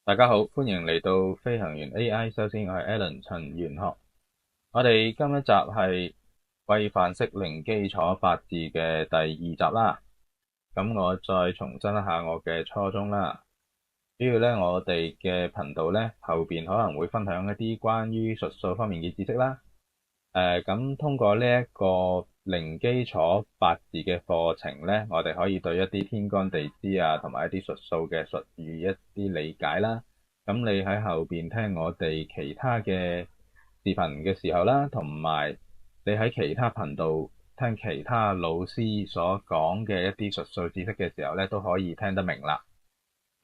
大家好，歡迎嚟到飛行員 AI。首先，我係 Alan 陳玄學。我哋今一集係規範式零基礎八字嘅第二集啦。咁我再重申一下我嘅初衷啦。主要咧，我哋嘅頻道咧後邊可能會分享一啲關於術數方面嘅知識啦。咁通過呢一個零基礎八字嘅課程咧，我哋可以對一啲天干地支啊，同埋一啲術數嘅術語一啲理解啦。咁你喺後邊聽我哋其他嘅視頻嘅時候啦，同埋你喺其他頻道聽其他老師所講嘅一啲術數知識嘅時候咧，都可以聽得明啦。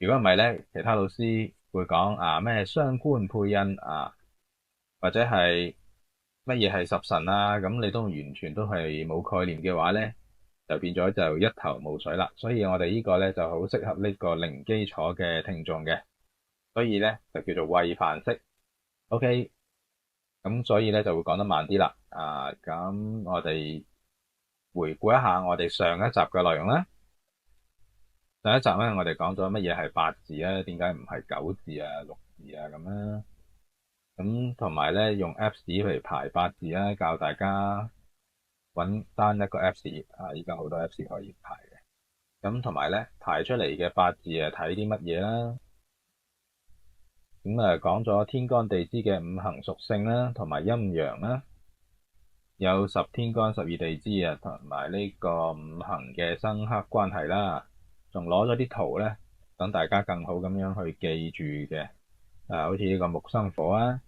如果唔係咧，其他老師會講咩雙官配印啊，或者係乜嘢係十神啊，咁你都完全都係冇概念嘅話咧，就變咗就一頭霧水啦。所以我哋呢個咧就好適合呢個零基礎嘅聽眾嘅，所以咧就叫做規範式。OK，咁所以咧就會講得慢啲啦。咁我哋回顧一下我哋上一集嘅內容啦。上一集咧，我哋講咗乜嘢係八字啊？點解唔係九字啊、六字啊咁啊？咁同埋咧，用 Apps 嚟排八字啊，教大家揾單一個 Apps 啊，依家好多 Apps 可以排嘅。咁同埋咧，排出嚟嘅八字啊，睇啲乜嘢啦？咁講咗天干地支嘅五行屬性啦，同埋陰陽啦，有十天干十二地支啊，同埋呢個五行嘅生剋關係啦，仲攞咗啲圖咧，等大家更好咁樣去記住嘅。好似呢個木生火啊，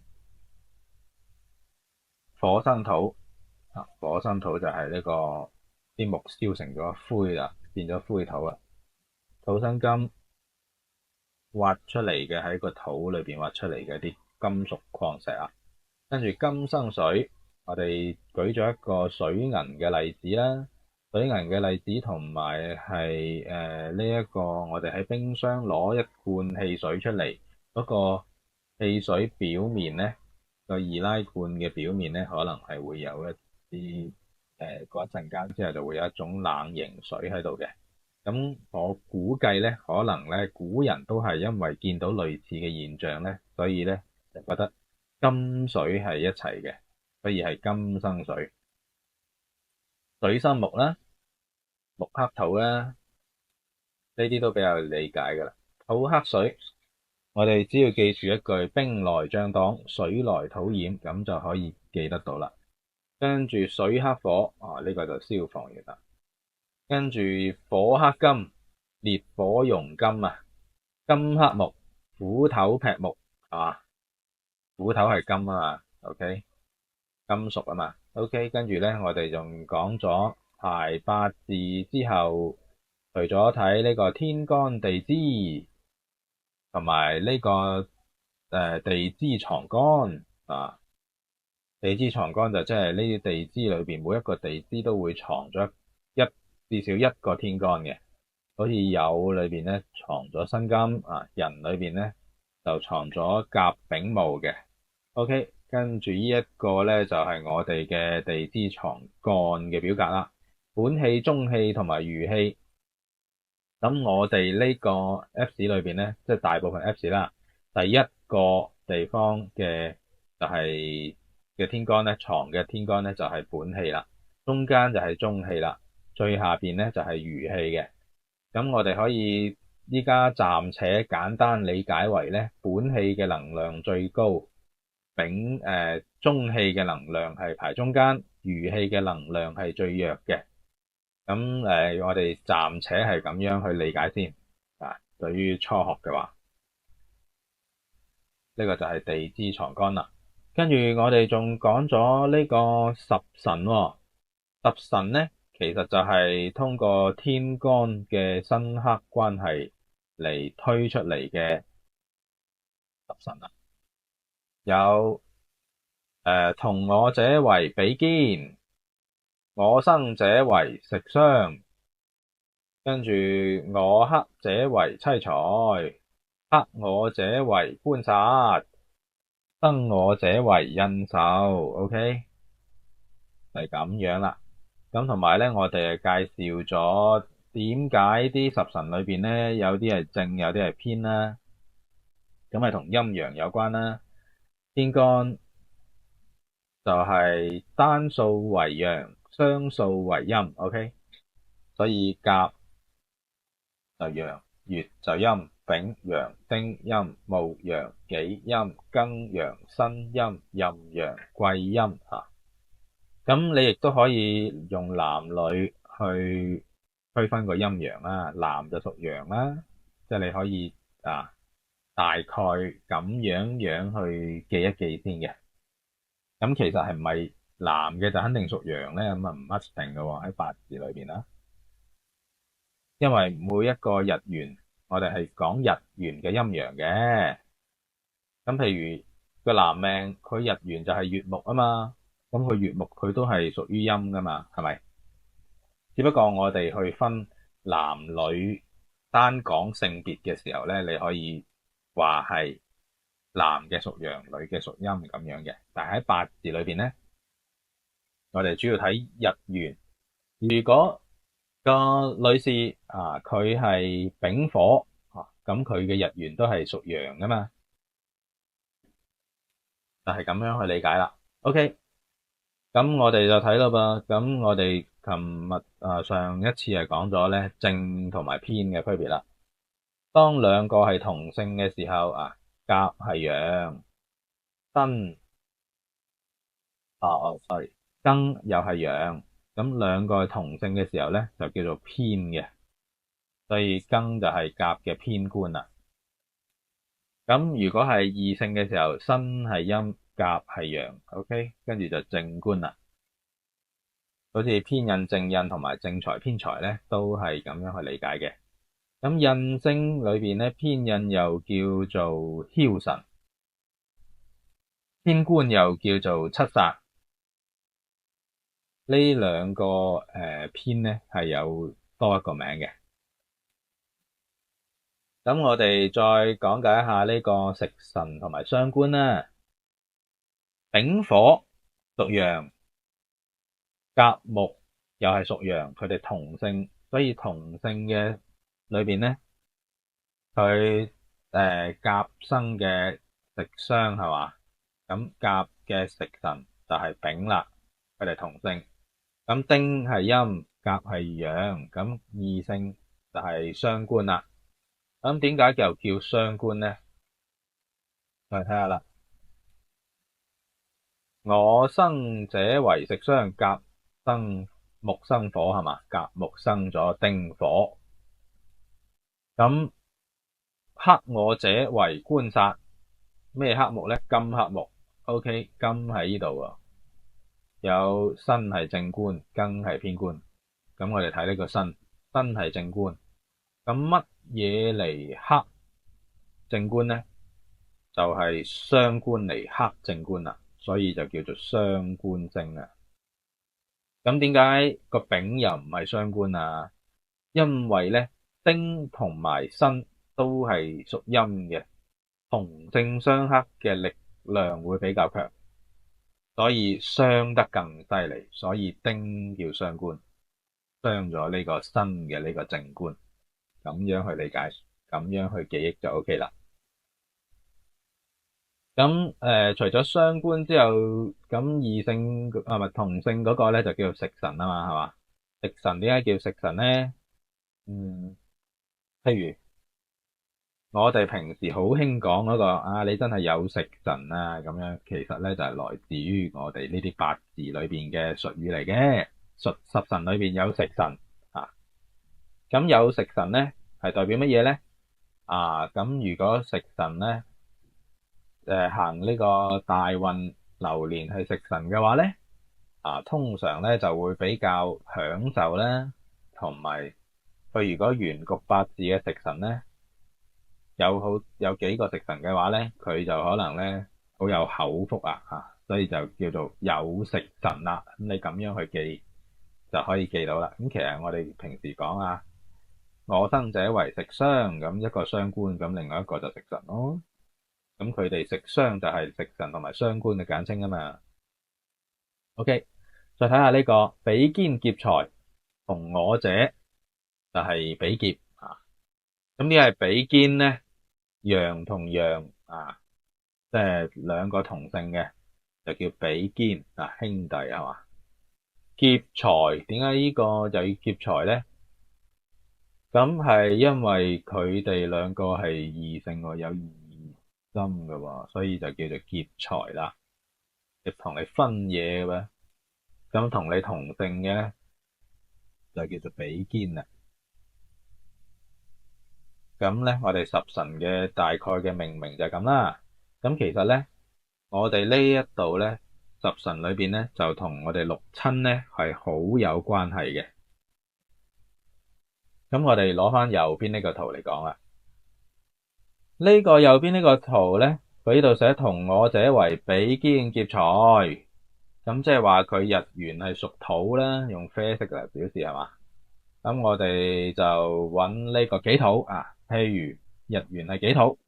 火生土。火生土就係呢個啲木燒成咗灰啦，變咗灰土啦。土生金，挖出嚟嘅喺個土裏邊挖出嚟嘅啲金屬礦石啊。跟住金生水，我哋舉咗一個水銀嘅例子啦。水銀嘅例子同埋係呢一個我哋喺冰箱攞一罐汽水出嚟，嗰個汽水表面咧，個易拉罐嘅表面咧，可能係會有一啲過一陣間之後就會有一種冷凝水喺度嘅。咁我估計咧，可能咧古人都係因為見到類似嘅現象咧，所以咧就覺得金水係一齊嘅，所以係金生水。水生木啦，木克土啦，呢啲都比較理解㗎啦。土克水，我哋只要記住一句兵來將擋，水來土掩，咁就可以記得到啦。跟住水克火，呢個就消防員啦。跟住火克金，烈火熔金啊。金克木，斧頭劈木斧頭係金啊嘛，OK，金屬啊嘛，OK。跟住咧，我哋仲講咗排八字之後，除咗睇呢個天干地支同埋呢個地支藏干啊。地支藏干就即係呢啲地支裏邊每一個地支都會藏咗至少一個天干嘅，好似酉裏邊咧藏咗辛金寅裏邊咧就藏咗甲丙戊嘅。OK，跟住呢一個咧就係我哋嘅地支藏干嘅表格啦，本氣、中氣同埋餘氣。咁我哋呢個 Apps 裏邊咧，即係大部分 Apps 啦，第一個地方嘅就係嘅天干咧，藏嘅天干咧就係本氣啦，中間就係中氣啦，最下邊咧就係餘氣嘅。咁我哋可以依家暫且簡單理解為咧，本氣嘅能量最高，中氣嘅能量係排中間，餘氣嘅能量係最弱嘅。咁我哋暫且係咁樣去理解先。對於初學嘅話，呢個就係地支藏干啦。跟住我哋仲講咗呢個十神喎。十神咧，其實就係通過天干嘅生剋關係嚟推出嚟嘅十神啦。有同我者為比肩，我生者為食傷，跟住我克者為妻財，克我者為官殺，生我者為印壽。OK，係咁樣啦。咁同埋咧，我哋介紹咗點解啲十神裏邊咧有啲係正，有啲係偏啦。咁係同陰陽有關啦。天干就係單數為陽，雙數為陰，OK。所以甲就陽，乙就陰，丙陽，丁陰，戊陽，己陰，庚陽，辛陰，壬陽，癸陰啊。咁你亦都可以用男女去區分個陰陽啦。男就屬陽啦，即係你可以大概咁樣去記一記先嘅。咁其實係唔係男嘅就肯定屬陽咧？咁啊唔一定嘅喎，喺八字裏邊啦。因為每一個日元，我哋係講日元嘅陰陽嘅。咁譬如個男命，佢日元就係月木啊嘛，咁佢月木佢都係屬於陰噶嘛，係咪？只不過我哋去分男女單講性別嘅時候咧，你可以話係男嘅屬陽，女嘅屬陰咁樣嘅。但係喺八字裏邊咧，我哋主要睇日元。如果個女士佢係丙火咁佢嘅日元都係屬陽噶嘛，就係咁樣去理解啦。OK，咁我哋就睇到噃。咁我哋琴日上一次係講咗咧正同埋偏嘅區別啦。當兩個係同性嘅時候甲係陽，辛庚又係陽，咁兩個係同性嘅時候咧就叫做偏嘅，所以庚就係甲嘅偏官啦。咁如果係異性嘅時候，辛係陰，甲係陽，OK，跟住就正官啦。好似偏印、正印同埋正財、偏財咧，都係咁樣去理解嘅。咁印星裏邊咧，偏印又叫做梟神，偏官又叫做七殺。呢兩個偏咧係有多一個名嘅。咁我哋再講解一下呢個食神同埋傷官啦。丙火屬陽，甲木又係屬陽，佢哋同性，所以同性嘅裏邊咧，佢甲生嘅食傷係嘛？咁甲嘅食神就係丙啦，佢哋同性。咁丁係陰，甲係陽，咁異性就係傷官啦。咁點解又叫傷官咧？我哋睇下啦。我生者為食傷，甲生木生火係嘛？甲木生咗丁火。咁克我者為官殺，咩克木咧？金克木。OK，金喺呢度喎。有辛係正官，庚係偏官。咁我哋睇呢個辛係正官。咁乜嘢嚟克正官咧？就係傷官嚟克正官啦，所以就叫做傷官星啊。咁點解個丙又唔係傷官啊？因為咧丁同埋辛都係屬陰嘅，同性相克嘅力量會比較強，所以傷得更犀利，所以丁叫傷官，傷咗呢個辛嘅呢個正官。咁樣去理解，咁樣去記憶就 OK 啦。咁除咗傷官之後，咁異性咪同性嗰個咧就叫做食神啊嘛，係嘛？食神點解叫食神咧？譬如我哋平時好興講嗰個你真係有食神啊咁樣，其實咧就係來自於我哋呢啲八字裏邊嘅術語嚟嘅。十神裏邊有食神咁有食神咧係代表乜嘢咧？咁如果食神咧行呢個大運流年係食神嘅話咧通常咧就會比較享受啦，同埋佢如果原局八字嘅食神咧有幾個食神嘅話咧，佢就可能咧好有口福所以就叫做有食神啦。咁你咁樣去記就可以記到啦。咁其實我哋平時講我生者為食傷，咁一個傷官，咁另外一個就食神咯。咁佢哋食傷就係食神同埋傷官嘅簡稱啊嘛。OK，再睇下呢個比肩劫財同我者就係比劫咁呢係比肩咧，陽同陽啊，即係兩個同姓嘅就叫比肩啊，兄弟係嘛？劫財，點解呢個就要劫財咧？咁係因為佢哋兩個係異性喎，有異心嘅喎，所以就叫做劫財啦。亦同你分嘢嘅咩？咁同你同姓嘅咧就叫做比肩啦。咁咧，我哋十神嘅大概嘅命名就係咁啦。咁其實咧，我哋呢一度咧，十神裏邊咧就同我哋六親咧係好有關係嘅。咁我哋攞翻右邊呢個圖嚟講啊，呢個右邊呢個圖咧，佢呢度寫同我者為比肩劫財，咁即係話佢日元係屬土啦，用啡色嚟表示係嘛？咁我哋就揾呢個己土啊，譬如日元係己土，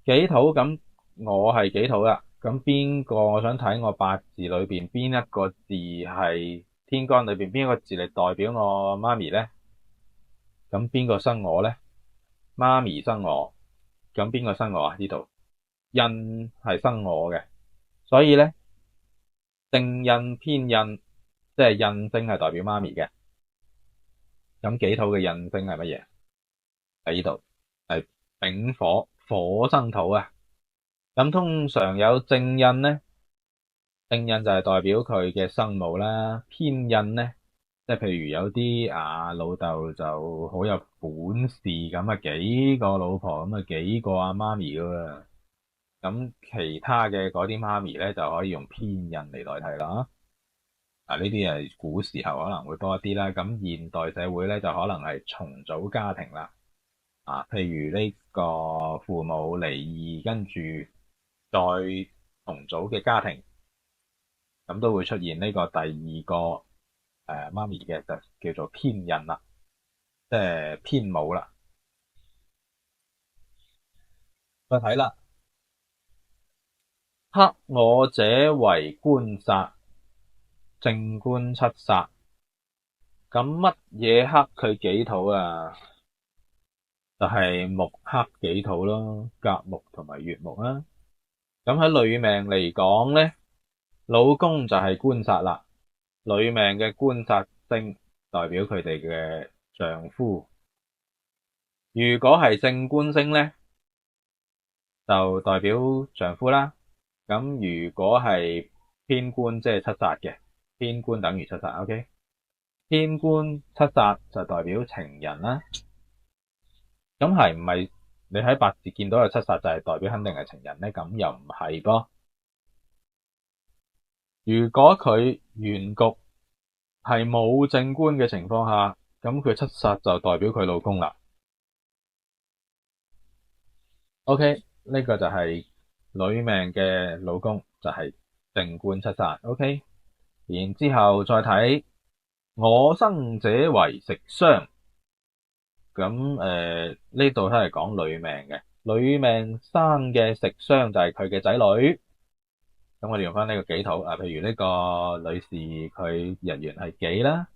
己土咁我係己土啦，咁邊個我想睇我八字裏邊邊一個字係天干裏邊邊一個字嚟代表我媽咪咧？咁邊個生我咧？媽咪生我，咁邊個生我啊？呢度印係生我嘅，所以咧正印偏印，即係印星係代表媽咪嘅。咁己土嘅印星係乜嘢？喺呢度係丙火，火生土啊。咁通常有正印咧，正印就係代表佢嘅生母啦。偏印咧，即係譬如有啲老豆就好有本事咁啊，幾個老婆咁啊，幾個阿媽咪噶喎。咁其他嘅嗰啲媽咪咧就可以用偏印嚟代替啦。呢啲係古時候可能會多一啲啦。咁現代社會咧就可能係重組家庭啦。譬如呢個父母離異，跟住再重組嘅家庭，咁都會出現呢個第二個媽咪嘅，就叫做偏印啦，即係偏母啦。再睇啦，克我者為官煞，正官七煞。咁乜嘢克佢己土啊？就係木克己土咯，甲木同埋乙木啦。咁喺女命嚟講咧，老公就係官煞啦。女命嘅官煞星代表佢哋嘅丈夫。如果係正官星咧，就代表丈夫啦。咁如果係偏官，即係七煞嘅，偏官等於七煞。OK，偏官七煞就代表情人啦。咁係唔係你喺八字見到有七煞就係代表肯定係情人咧？咁又唔係噃。如果佢原局係冇正官嘅情況下，咁佢七煞就代表佢老公啦。OK，呢個就係女命嘅老公，就係正官七煞。OK，然之後再睇我生者為食傷。咁呢度都係講女命嘅，女命生嘅食傷就係佢嘅仔女。咁我哋用翻呢個己土譬如呢個女士佢日元係己啦，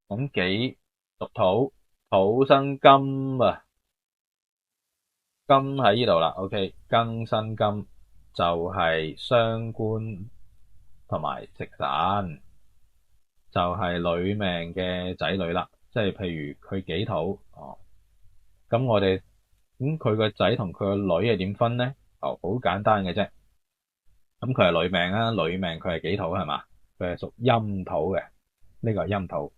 咁己屬土，土生金啊，金喺呢度啦。OK，庚辛金就係傷官同埋食神，就係女命嘅仔女啦。即係譬如佢己土咁我哋佢個仔同佢個女係點分咧？好簡單嘅啫。咁佢係女命啦，女命佢係己土係嘛？佢係屬陰土嘅，呢個係陰土。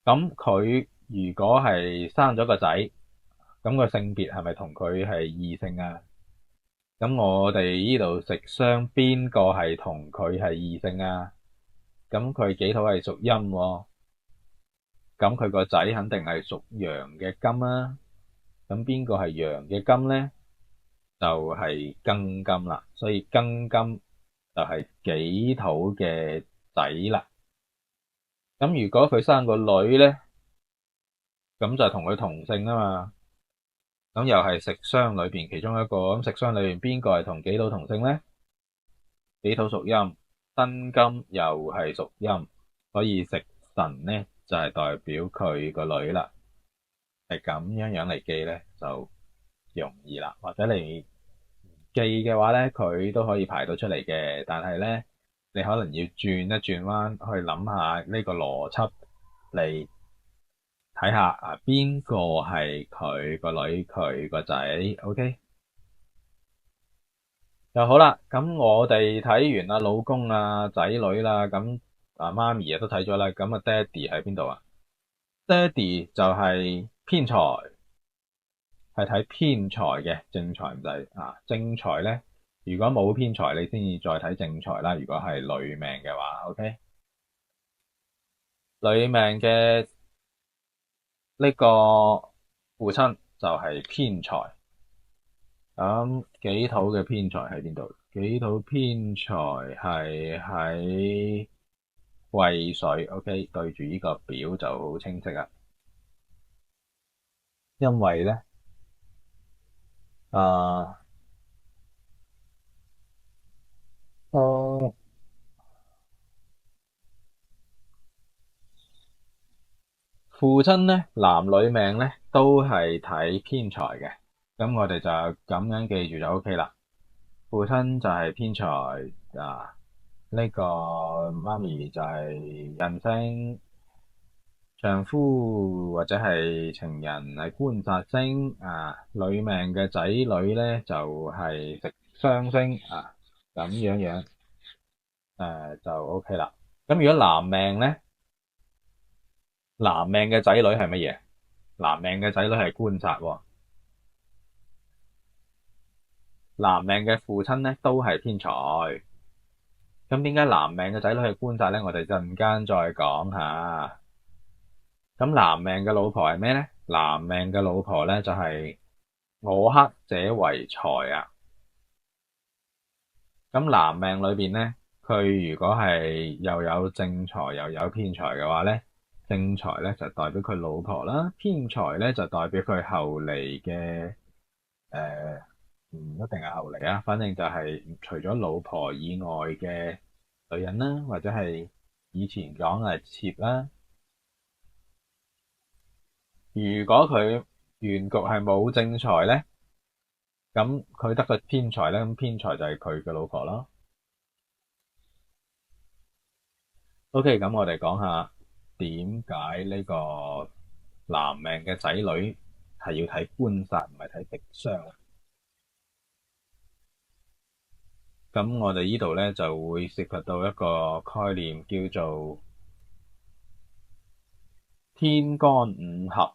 咁佢如果係生咗個仔，咁個性別係咪同佢係異性啊？咁我哋呢度食傷邊個係同佢係異性啊？咁佢己土係屬陰喎，咁佢個仔肯定係屬陽嘅金啦。咁邊個係陽嘅金咧？就係庚金啦，所以庚金就係己土嘅仔啦。咁如果佢生個女咧，咁就同佢同姓啊嘛。咁又係食傷裏邊其中一個。咁食傷裏邊邊個係同己土同姓咧？己土屬陰，辛金又係屬陰，所以食神咧就係代表佢個女啦。係咁樣嚟記咧就容易啦，或者你記嘅話咧，佢都可以排到出嚟嘅。但係咧，你可能要轉一轉彎去諗下呢個邏輯嚟睇下啊，邊個係佢個女，佢個仔？OK，就好啦。咁我哋睇完啊老公啊仔女啦，咁啊媽咪啊都睇咗啦。咁啊爹哋喺邊度啊？爹哋就係偏財。係睇偏財嘅，正財唔使啊。正財咧，如果冇偏財，你先至再睇正財啦。如果係女命嘅話，OK，女命嘅呢個父親就係偏財。咁己土嘅偏財喺邊度？己土偏財係喺癸水，OK，對住呢個表就好清晰啦。因為咧，啊，哦。父親咧，男女命咧都係睇偏財嘅，咁我哋就咁樣記住就 OK 啦。父親就係偏財啊，呢個媽咪就係印星，丈夫或者係情人係官殺星啊，女命嘅仔女咧就係食傷星啊，咁樣就 OK 啦。咁如果男命咧，男命嘅仔女係乜嘢？男命嘅仔女係官殺喎。男命嘅父親咧都係偏財，咁點解男命嘅仔女係官殺咧？我哋陣間再講下。咁男命嘅老婆係咩咧？男命嘅老婆咧就係我克者為財啊。咁男命裏邊咧，佢如果係又有正財又有偏財嘅話咧，正財咧就代表佢老婆啦，偏財咧就代表佢後嚟嘅誒。唔一定係後嚟啊，反正就係除咗老婆以外嘅女人啦，或者係以前講係妾啦。如果佢原局係冇正財咧，咁佢得個偏財咧，咁偏財就係佢嘅老婆咯。OK，咁我哋講下點解呢個男命嘅仔女係要睇官殺，唔係睇食傷。咁我哋呢度咧就會涉及到一個概念，叫做天干五合。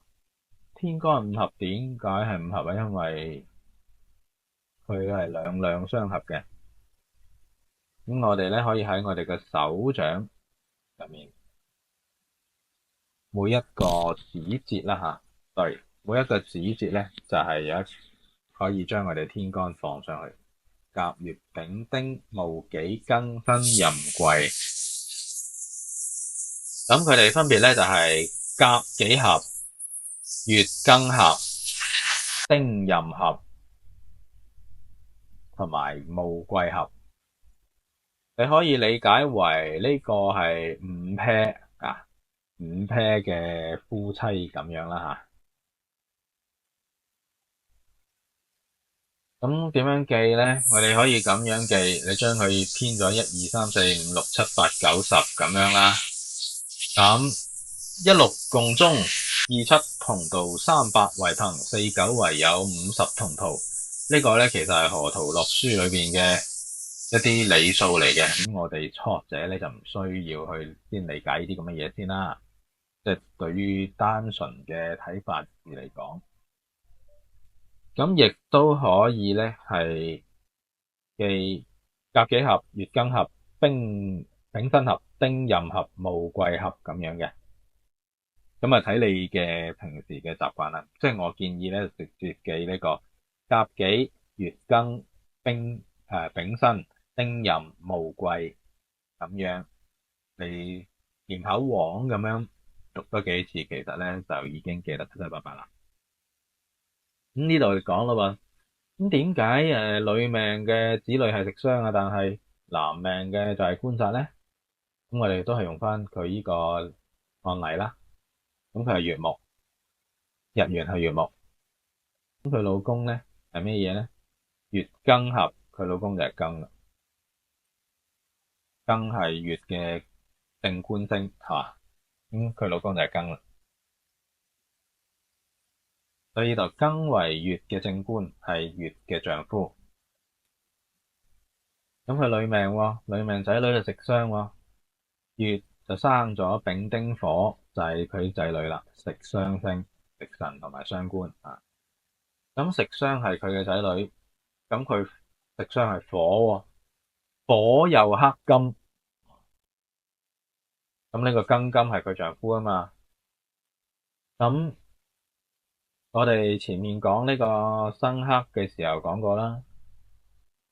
天干五合點解係五合啊？因為佢係兩兩相合嘅。咁我哋咧可以喺我哋嘅手掌入面每一個指節啦吓，對，每一個指節咧就係有一可以將我哋天干放上去。甲乙丙丁戊己庚辛壬癸，咁佢哋分別咧就係甲己合、乙庚合、丁壬合同埋戊癸合。你可以理解為呢個係五 pair 啊，五 pair 嘅夫妻咁樣啦吓。咁點樣記咧？我哋可以咁樣記，你將佢編咗1、2、3、4、5、6、7、8、9、10咁樣啦。咁16共中，27同道，38為朋，49為友，50同途。呢個咧其實係河圖洛書裏邊嘅一啲理數嚟嘅。咁我哋初學者咧就唔需要去先理解呢啲咁嘅嘢先啦。即係對於單純嘅睇法嚟講，咁亦都可以咧係記甲己合、乙庚合、丙辛合、丁壬合、戊癸合咁樣嘅。咁啊睇你嘅平時嘅習慣啦。即係我建議咧直接記呢個甲己、乙庚、丙辛、丁壬、戊癸咁樣，你念口簧咁樣讀多幾次，其實咧就已經記得七七八八啦。咁呢度講咯喎，咁點解女命嘅子女係食傷啊，但係男命嘅就係官殺咧？咁我哋都係用翻佢呢個案例啦。咁佢係月木，日元係月木，咁佢老公咧係咩嘢咧？月庚合，佢老公就係庚啦。庚係月嘅正官星，係嘛？佢老公就係庚啦。所以呢度庚為月嘅正官，係月嘅丈夫。咁佢女命喎，女命仔女就食傷喎。月就生咗丙丁火，就係佢仔女啦，食傷星、食神同埋傷官啊。咁食傷係佢嘅仔女，咁佢食傷係火喎，火又克金，咁呢個庚金係佢丈夫啊嘛。咁我哋前面講呢個生克嘅時候講過啦，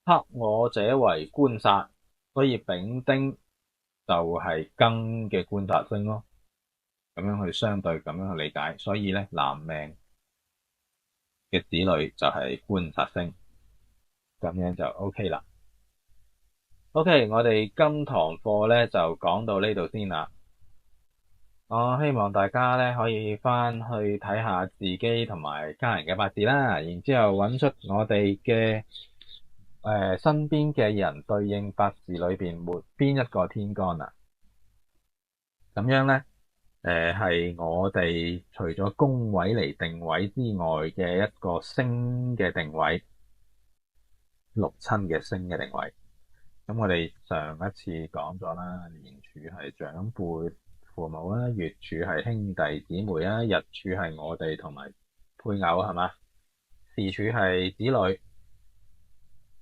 克我者為官殺，所以丙丁就係庚嘅官殺星咯。咁樣去相對咁樣去理解，所以咧男命嘅子女就係官殺星，咁樣就 OK 啦。OK，我哋今堂課咧就講到呢度先啦。我希望大家咧可以翻去睇下自己同埋家人嘅八字啦，然之後揾出我哋嘅身邊嘅人對應八字裏邊沒邊一個天干啊。咁樣咧係我哋除咗宮位嚟定位之外嘅一個星嘅定位，六親嘅星嘅定位。咁我哋上一次講咗啦，年柱係長輩父母啦，月柱係兄弟姊妹啦，日柱係我哋同埋配偶係嘛，時柱係子女。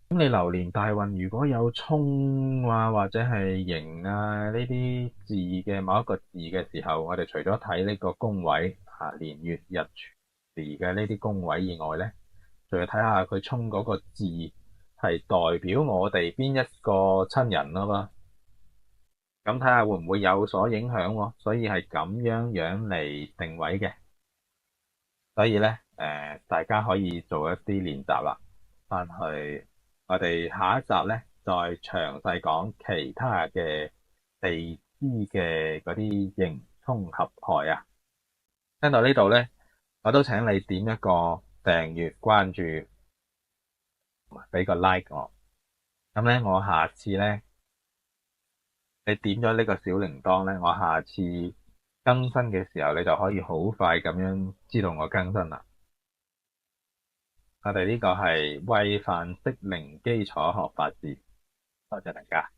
咁你流年大運如果有沖啊或者係刑啊呢啲字嘅某一個字嘅時候，我哋除咗睇呢個宮位年月日時嘅呢啲宮位以外咧，仲要睇下佢沖嗰個字係代表我哋邊一個親人咯噃。咁睇下會唔會有所影響喎，所以係咁樣樣嚟定位嘅。所以咧，大家可以做一啲練習啦，翻去我哋下一集咧，再詳細講其他嘅地支嘅嗰啲刑沖合害啊。聽到呢度咧，我都請你點一個訂閱、關注，俾個 like 我。咁咧，我下次咧，你點咗呢個小鈴鐺咧，我下次更新嘅時候，你就可以好快咁樣知道我更新啦。我哋呢個係規範式零基礎學八字，多謝大家。